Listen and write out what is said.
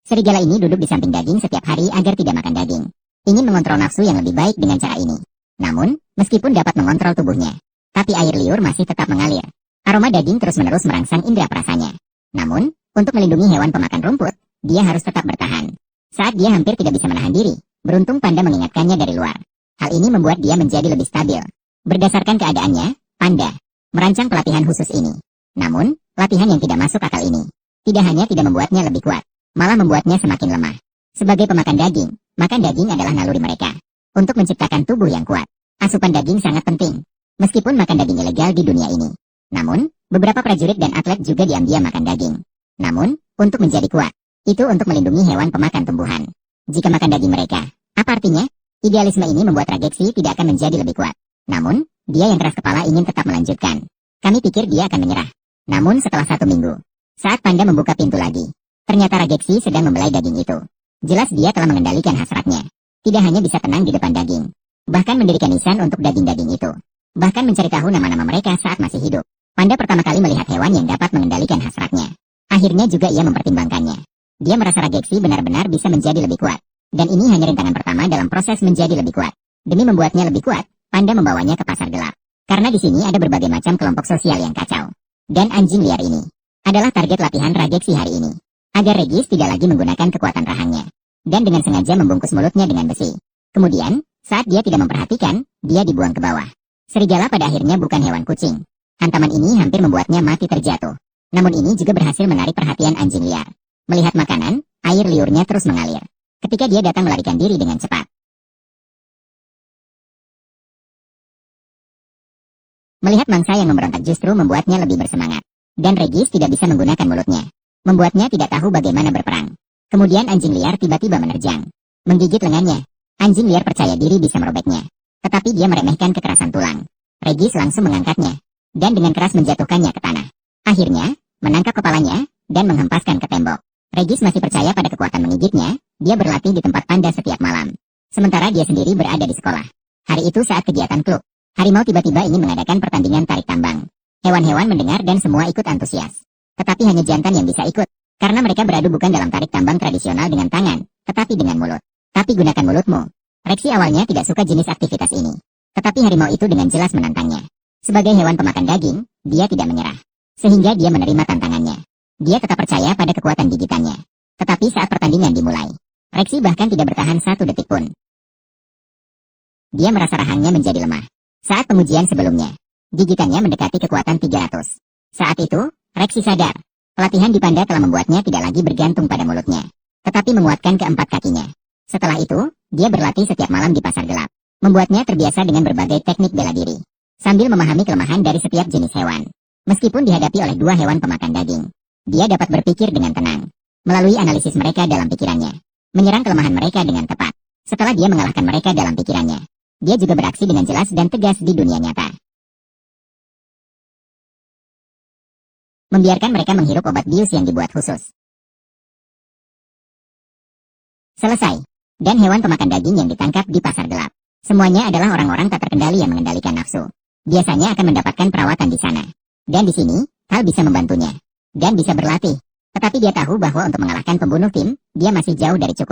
Serigala ini duduk di samping daging setiap hari agar tidak makan daging. Ingin mengontrol nafsu yang lebih baik dengan cara ini. Namun, meskipun dapat mengontrol tubuhnya, tapi air liur masih tetap mengalir. Aroma daging terus-menerus merangsang indera perasanya. Namun, untuk melindungi hewan pemakan rumput, dia harus tetap bertahan. Saat dia hampir tidak bisa menahan diri, beruntung panda mengingatkannya dari luar. Hal ini membuat dia menjadi lebih stabil. Berdasarkan keadaannya, panda merancang pelatihan khusus ini. Namun, latihan yang tidak masuk akal ini tidak hanya tidak membuatnya lebih kuat, malah membuatnya semakin lemah. Sebagai pemakan daging, makan daging adalah naluri mereka. Untuk menciptakan tubuh yang kuat, asupan daging sangat penting. Meskipun makan daging ilegal di dunia ini. Namun, beberapa prajurit dan atlet juga diam-diam makan daging. Namun, untuk menjadi kuat, itu untuk melindungi hewan pemakan tumbuhan. Jika makan daging mereka, apa artinya? Idealisme ini membuat Rageksi tidak akan menjadi lebih kuat. Namun, dia yang keras kepala ingin tetap melanjutkan. Kami pikir dia akan menyerah. Namun setelah 1 minggu, saat panda membuka pintu lagi, ternyata Rageksi sedang membelai daging itu. Jelas dia telah mengendalikan hasratnya. Tidak hanya bisa tenang di depan daging, bahkan mendirikan nisan untuk daging-daging itu. Bahkan mencari tahu nama-nama mereka saat masih hidup. Panda pertama kali melihat hewan yang dapat mengendalikan hasratnya. Akhirnya juga ia mempertimbangkannya. Dia merasa Rageksi benar-benar bisa menjadi lebih kuat. Dan ini hanya rintangan pertama dalam proses menjadi lebih kuat. Demi membuatnya lebih kuat, panda membawanya ke pasar gelap. Karena di sini ada berbagai macam kelompok sosial yang kacau. Dan anjing liar ini adalah target latihan Rageksi hari ini. Agar Regis tidak lagi menggunakan kekuatan rahangnya. Dan dengan sengaja membungkus mulutnya dengan besi. Kemudian, saat dia tidak memperhatikan, dia dibuang ke bawah. Serigala pada akhirnya bukan hewan kucing. Hantaman ini hampir membuatnya mati terjatuh. Namun ini juga berhasil menarik perhatian anjing liar. Melihat makanan, air liurnya terus mengalir. Ketika dia datang melarikan diri dengan cepat. Melihat mangsa yang memberontak justru membuatnya lebih bersemangat. Dan Regis tidak bisa menggunakan mulutnya. Membuatnya tidak tahu bagaimana berperang. Kemudian anjing liar tiba-tiba menerjang. Menggigit lengannya. Anjing liar percaya diri bisa merobeknya. Tetapi dia meremehkan kekerasan tulang. Regis langsung mengangkatnya. Dan dengan keras menjatuhkannya ke tanah. Akhirnya, menangkap kepalanya, dan menghempaskan ke tembok. Regis masih percaya pada kekuatan menggigitnya. Dia berlatih di tempat panda setiap malam. Sementara dia sendiri berada di sekolah. Hari itu saat kegiatan klub, harimau tiba-tiba ingin mengadakan pertandingan tarik tambang. Hewan-hewan mendengar dan semua ikut antusias. Tetapi hanya jantan yang bisa ikut. Karena mereka beradu bukan dalam tarik tambang tradisional dengan tangan, tetapi dengan mulut. Tapi gunakan mulutmu. Reksi awalnya tidak suka jenis aktivitas ini. Tetapi harimau itu dengan jelas menantangnya. Sebagai hewan pemakan daging, dia tidak menyerah. Sehingga dia menerima tantangannya. Dia tetap percaya pada kekuatan gigitannya. Tetapi saat pertandingan dimulai, Reksi bahkan tidak bertahan 1 detik pun. Dia merasa rahangnya menjadi lemah. Saat pengujian sebelumnya, gigitannya mendekati kekuatan 300. Saat itu, Reksi sadar. Pelatihan di panda telah membuatnya tidak lagi bergantung pada mulutnya, tetapi menguatkan keempat kakinya. Setelah itu, dia berlatih setiap malam di pasar gelap. Membuatnya terbiasa dengan berbagai teknik bela diri. Sambil memahami kelemahan dari setiap jenis hewan. Meskipun dihadapi oleh 2 hewan pemakan daging, dia dapat berpikir dengan tenang. Melalui analisis mereka dalam pikirannya. Menyerang kelemahan mereka dengan tepat. Setelah dia mengalahkan mereka dalam pikirannya, dia juga beraksi dengan jelas dan tegas di dunia nyata. Membiarkan mereka menghirup obat bius yang dibuat khusus. Selesai. Dan hewan pemakan daging yang ditangkap di pasar gelap. Semuanya adalah orang-orang tak terkendali yang mengendalikan nafsu. Biasanya akan mendapatkan perawatan di sana. Dan di sini, Hal bisa membantunya. Dan bisa berlatih. Tetapi dia tahu bahwa untuk mengalahkan pembunuh tim, dia masih jauh dari cukup.